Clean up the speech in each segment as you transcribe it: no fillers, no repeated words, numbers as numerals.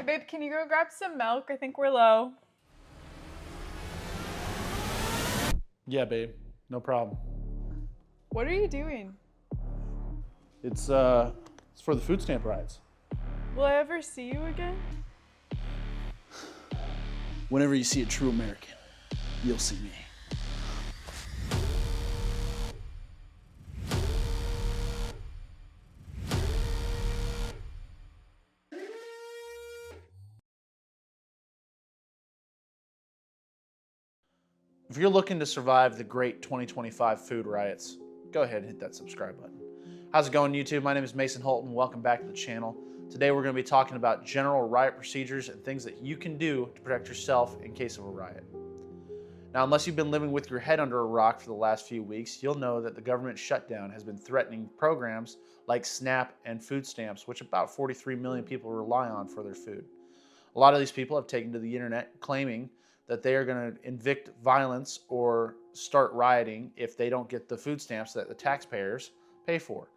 Hey babe, can you go grab some milk? I think we're low. Yeah, babe, no problem. What are you doing? It's for the food stamp riots. Will I ever see you again? Whenever you see a true American, you'll see me. If you're looking to survive the great 2025 food riots, go ahead and hit that subscribe button. How's it going, YouTube? My name is Mason Holton. Welcome back to the channel. Today we're going to be talking about general riot procedures and things that you can do to protect yourself in case of a riot. Now, unless you've been living with your head under a rock for the last few weeks, you'll know that the government shutdown has been threatening programs like SNAP and food stamps, which about 43 million people rely on for their food. A lot of these people have taken to the internet claiming that they are going to evict violence or start rioting if they don't get the food stamps that the taxpayers pay for.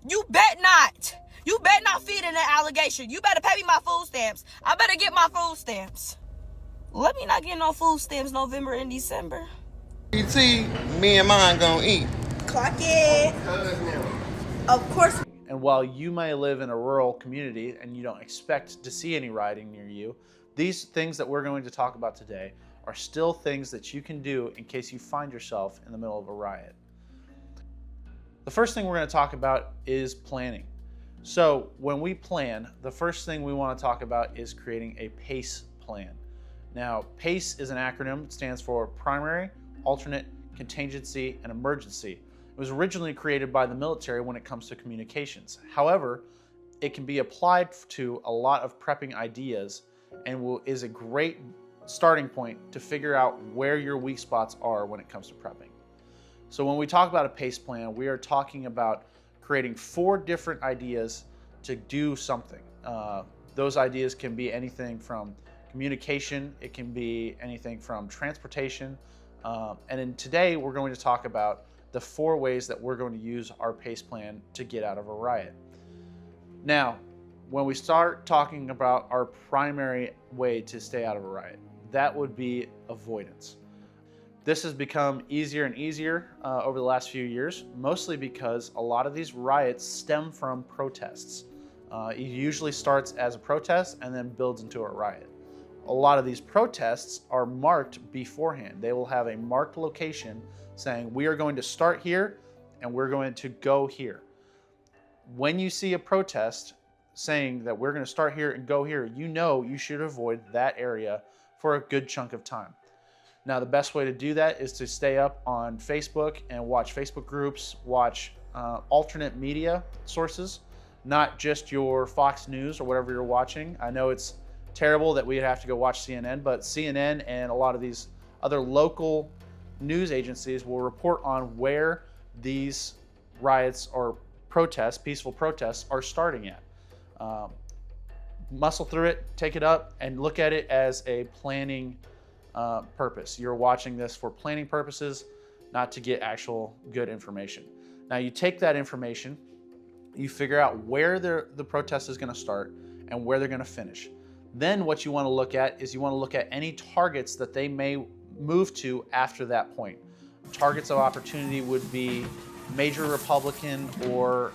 You bet not. You bet not feed in that allegation. You better pay me my food stamps. I better get my food stamps. Let me not get no food stamps November and December. EBT, me and mine gonna eat. Clock it. Of course. And while you may live in a rural community and you don't expect to see any rioting near you, these things that we're going to talk about today are still things that you can do in case you find yourself in the middle of a riot. The first thing we're going to talk about is planning. So when we plan, the first thing we want to talk about is creating a PACE plan. Now, PACE is an acronym. It stands for Primary, Alternate, Contingency, and Emergency. It was originally created by the military when it comes to communications. However, it can be applied to a lot of prepping ideas and is a great starting point to figure out where your weak spots are when it comes to prepping. So when we talk about a PACE plan, we are talking about creating 4 different ideas to do something. Those ideas can be anything from communication, it can be anything from transportation, and then today we're going to talk about the 4 ways that we're going to use our PACE plan to get out of a riot. Now, when we start talking about our primary way to stay out of a riot, that would be avoidance. This has become easier and easier over the last few years, mostly because a lot of these riots stem from protests. It usually starts as a protest and then builds into a riot. A lot of these protests are marked beforehand. They will have a marked location saying, we are going to start here and we're going to go here. When you see a protest saying that we're going to start here and go here, you know you should avoid that area for a good chunk of time. Now, the best way to do that is to stay up on Facebook and watch Facebook groups, watch alternate media sources, not just your Fox News or whatever you're watching. I know it's terrible that we'd have to go watch CNN, but CNN and a lot of these other local news agencies will report on where these riots or protests, peaceful protests, are starting at. Muscle through it, take it up, and look at it as a planning purpose. You're watching this for planning purposes, not to get actual good information. Now you take that information, you figure out where the protest is going to start and where they're going to finish. Then what you want to look at is you want to look at any targets that they may move to after that point. Targets of opportunity would be major Republican or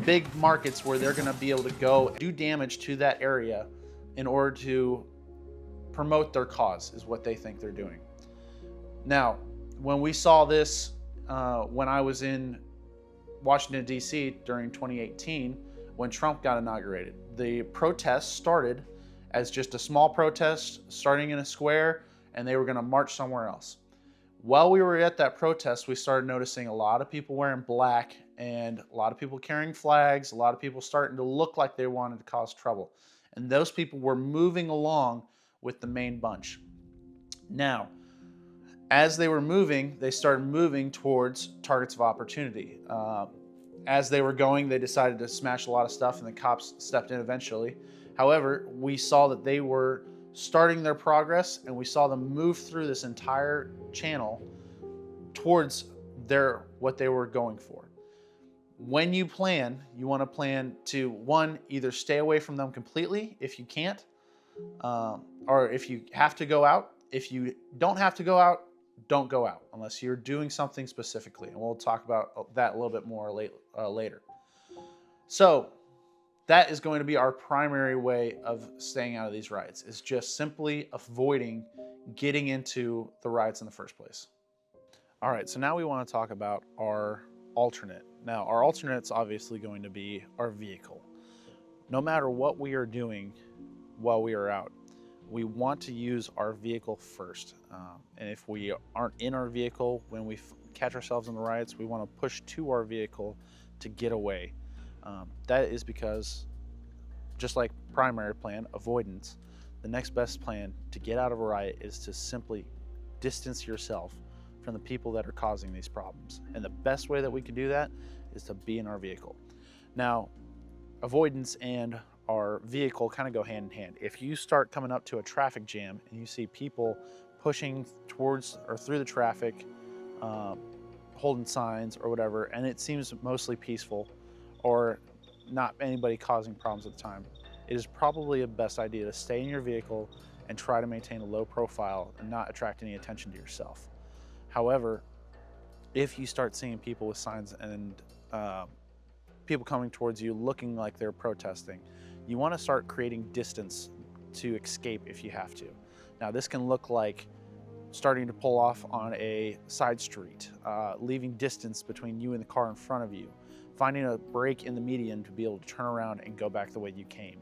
big markets where they're going to be able to go do damage to that area in order to promote their cause, is what they think they're doing. Now, when we saw this, when I was in Washington, D.C. during 2018, when Trump got inaugurated, the protests started as just a small protest starting in a square, and they were going to march somewhere else. While we were at that protest, we started noticing a lot of people wearing black and a lot of people carrying flags, a lot of people starting to look like they wanted to cause trouble. And those people were moving along with the main bunch. Now, as they were moving, they started moving towards targets of opportunity. As they were going, they decided to smash a lot of stuff and the cops stepped in eventually. However, we saw that they were starting their progress and we saw them move through this entire channel towards what they were going for. When you plan, you want to plan to, one, either stay away from them completely if you can't, or if you have to go out. If you don't have to go out, don't go out unless you're doing something specifically. And we'll talk about that a little bit more later. So that is going to be our primary way of staying out of these riots, is just simply avoiding getting into the riots in the first place. All right, so now we want to talk about our alternate. Now, our alternate's obviously going to be our vehicle. No matter what we are doing while we are out, we want to use our vehicle first. And if we aren't in our vehicle when we catch ourselves in the riots, we want to push to our vehicle to get away. That is because, just like primary plan, avoidance, the next best plan to get out of a riot is to simply distance yourself from the people that are causing these problems. And the best way that we can do that is to be in our vehicle. Now, avoidance and our vehicle kind of go hand in hand. If you start coming up to a traffic jam and you see people pushing towards or through the traffic, holding signs or whatever, and it seems mostly peaceful or not anybody causing problems at the time, it is probably a best idea to stay in your vehicle and try to maintain a low profile and not attract any attention to yourself. However, if you start seeing people with signs and people coming towards you looking like they're protesting, you want to start creating distance to escape if you have to. Now, this can look like starting to pull off on a side street, leaving distance between you and the car in front of you, finding a break in the median to be able to turn around and go back the way you came.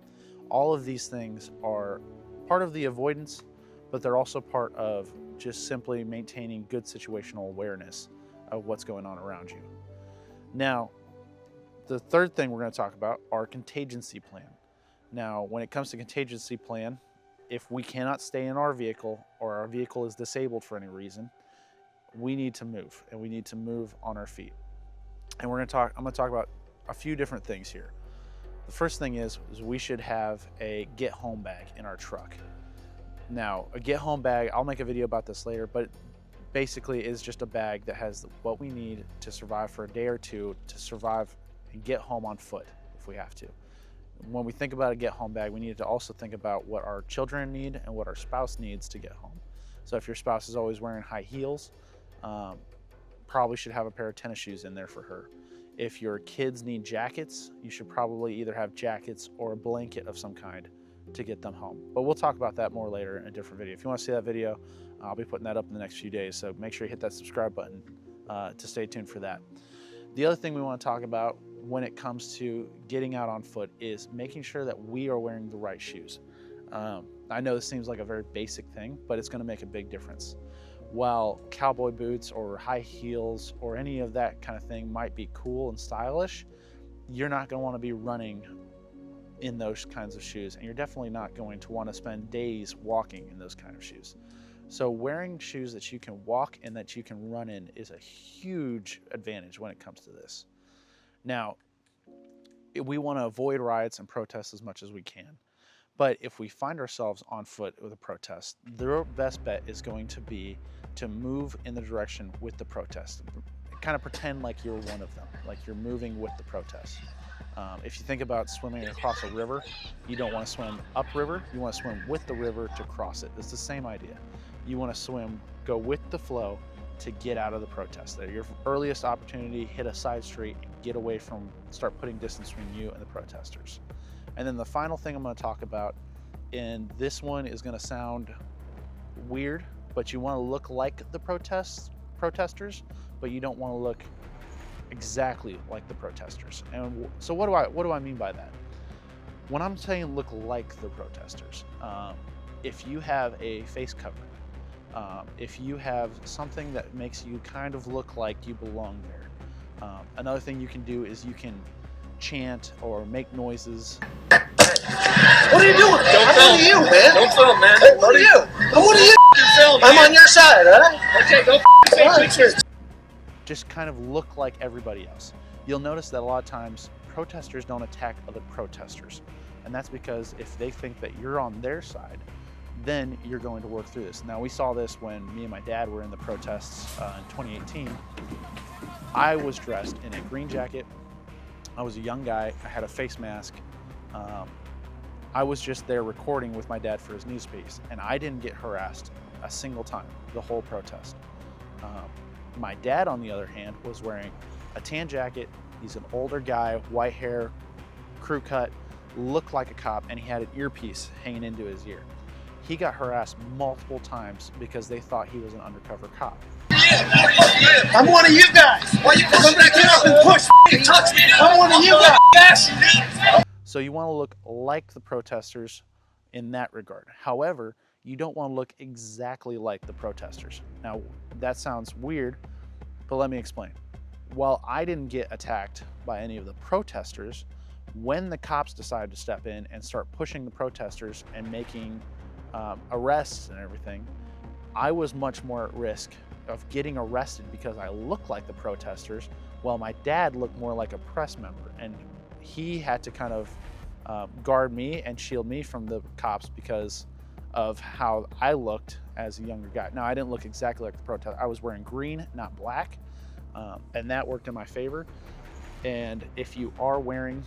All of these things are part of the avoidance, but they're also part of just simply maintaining good situational awareness of what's going on around you. Now, the third thing we're going to talk about are contingency plan. Now, when it comes to contingency plan, if we cannot stay in our vehicle or our vehicle is disabled for any reason, we need to move, and we need to move on our feet. And I'm going to talk about a few different things here. The first thing is we should have a get home bag in our truck. Now, a get home bag, I'll make a video about this later, but basically is just a bag that has what we need to survive for a day or two, to survive and get home on foot if we have to. When we think about a get home bag, we need to also think about what our children need and what our spouse needs to get home. So if your spouse is always wearing high heels, probably should have a pair of tennis shoes in there for her. If your kids need jackets, you should probably either have jackets or a blanket of some kind to get them home. But we'll talk about that more later in a different video. If you want to see that video, I'll be putting that up in the next few days. So make sure you hit that subscribe button to stay tuned for that. The other thing we want to talk about when it comes to getting out on foot is making sure that we are wearing the right shoes. I know this seems like a very basic thing, but it's going to make a big difference. While cowboy boots or high heels or any of that kind of thing might be cool and stylish, you're not going to want to be running in those kinds of shoes, and you're definitely not going to want to spend days walking in those kind of shoes. So wearing shoes that you can walk and that you can run in is a huge advantage when it comes to this. Now, we want to avoid riots and protests as much as we can. But if we find ourselves on foot with a protest, the best bet is going to be to move in the direction with the protest. Kind of pretend like you're one of them, like you're moving with the protest. If you think about swimming across a river, you don't want to swim upriver, you want to swim with the river to cross it. It's the same idea. You want to swim, go with the flow to get out of the protest. At your earliest opportunity, hit a side street, get away from, start putting distance between you and the protesters. And then the final thing I'm going to talk about, and this one is going to sound weird, but you want to look like the protesters, but you don't want to look exactly like the protesters. And so what do I mean by that? When I'm saying look like the protesters, if you have a face covering, if you have something that makes you kind of look like you belong there. Another thing you can do is you can chant or make noises. What are you doing? Don't film. You, man. Don't film, man. Hey, what are you? What are you? Film, I'm man. on your side, all right? Okay, go take pictures. Just kind of look like everybody else. You'll notice that a lot of times protesters don't attack other protesters. And that's because if they think that you're on their side, then you're going to work through this. Now, we saw this when me and my dad were in the protests in 2018. I was dressed in a green jacket. I was a young guy. I had a face mask. I was just there recording with my dad for his news piece, and I didn't get harassed a single time the whole protest. My dad, on the other hand, was wearing a tan jacket. He's an older guy, white hair, crew cut, looked like a cop, and he had an earpiece hanging into his ear. He got harassed multiple times because they thought he was an undercover cop. I'm one of you guys. Why you come back here up and push and touch me? I'm one of you guys. So you want to look like the protesters in that regard. However, you don't want to look exactly like the protesters. Now, that sounds weird, but let me explain. While I didn't get attacked by any of the protesters, when the cops decided to step in and start pushing the protesters and making arrests and everything, I was much more at risk of getting arrested because I looked like the protesters, while my dad looked more like a press member, and he had to kind of guard me and shield me from the cops because of how I looked as a younger guy. Now, I didn't look exactly like the protest. I was wearing green, not black, and that worked in my favor. And if you are wearing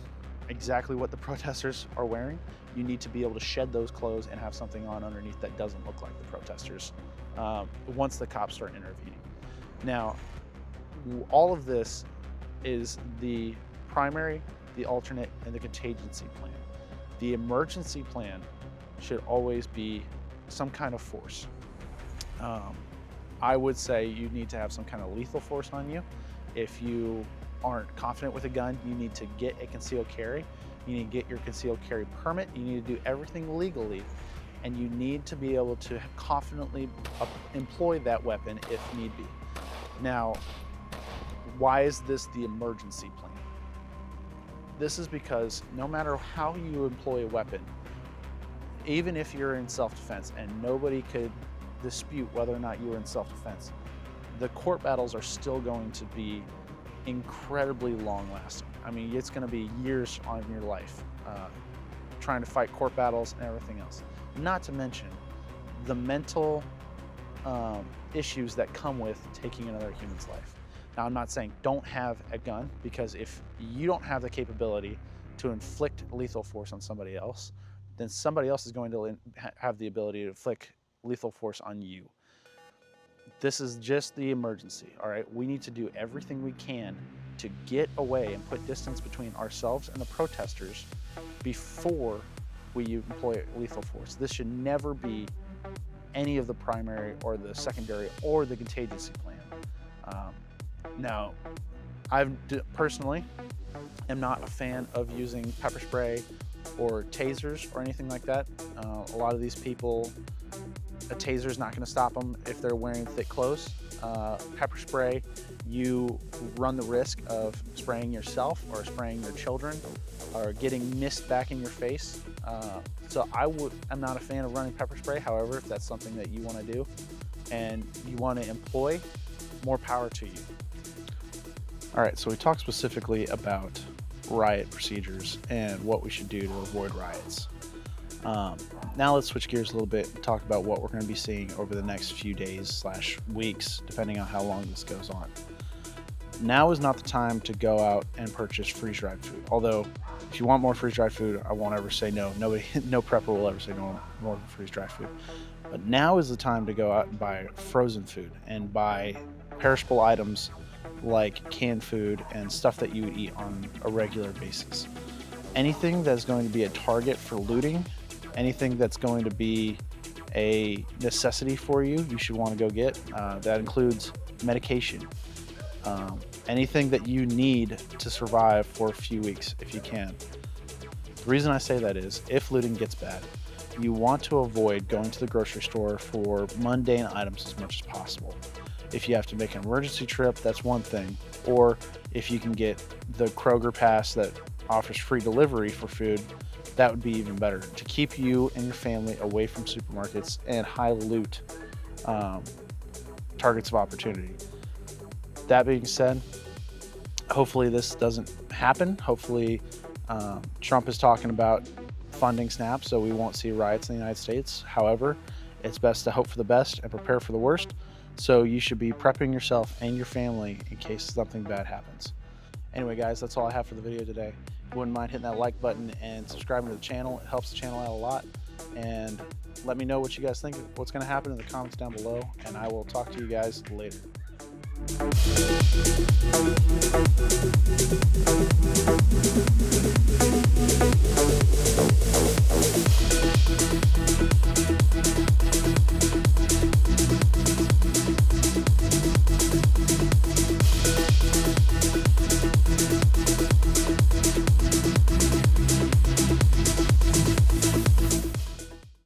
exactly what the protesters are wearing, you need to be able to shed those clothes and have something on underneath that doesn't look like the protesters once the cops start intervening. Now, all of this is the primary, the alternate, and the contingency plan. The emergency plan should always be some kind of force. I would say you need to have some kind of lethal force on you. If you aren't confident with a gun, you need to get a concealed carry. You need to get your concealed carry permit. You need to do everything legally, and you need to be able to confidently employ that weapon if need be. Now, why is this the emergency plan? This is because no matter how you employ a weapon, even if you're in self-defense, and nobody could dispute whether or not you were in self-defense, the court battles are still going to be incredibly long-lasting. I mean, it's going to be years on your life trying to fight court battles and everything else. Not to mention the mental issues that come with taking another human's life. Now, I'm not saying don't have a gun, because if you don't have the capability to inflict lethal force on somebody else, then somebody else is going to have the ability to inflict lethal force on you. This is just the emergency, all right? We need to do everything we can to get away and put distance between ourselves and the protesters before we employ lethal force. This should never be any of the primary or the secondary or the contingency plan. Now, I personally am not a fan of using pepper spray or tasers or anything like that. A lot of these people, a taser is not going to stop them if they're wearing thick clothes. Pepper spray, you run the risk of spraying yourself or spraying your children or getting mist back in your face. So I'm not a fan of running pepper spray. However, if that's something that you want to do and you want to employ, more power to you. All right, so we talked specifically about riot procedures and what we should do to avoid riots. Now let's switch gears a little bit and talk about what we're going to be seeing over the next few days / weeks, depending on how long this goes on. Now is not the time to go out and purchase freeze-dried food. Although, if you want more freeze-dried food, I won't ever say no. No prepper will ever say no more freeze-dried food. But now is the time to go out and buy frozen food and buy perishable items like canned food and stuff that you would eat on a regular basis. Anything that's going to be a target for looting, anything that's going to be a necessity for you, you should want to go get. That includes medication, anything that you need to survive for a few weeks if you can. The reason I say that is if looting gets bad, you want to avoid going to the grocery store for mundane items as much as possible. If you have to make an emergency trip, that's one thing. Or if you can get the Kroger pass that offers free delivery for food, that would be even better to keep you and your family away from supermarkets and high loot targets of opportunity. That being said, hopefully this doesn't happen. Hopefully Trump is talking about funding SNAP, so we won't see riots in the United States. However, it's best to hope for the best and prepare for the worst. So you should be prepping yourself and your family in case something bad happens. Anyway, guys, that's all I have for the video today. wouldn't mind hitting that like button and subscribing to the channel. It helps the channel out a lot. And let me know what you guys think of what's going to happen in the comments down below, and I will talk to you guys later.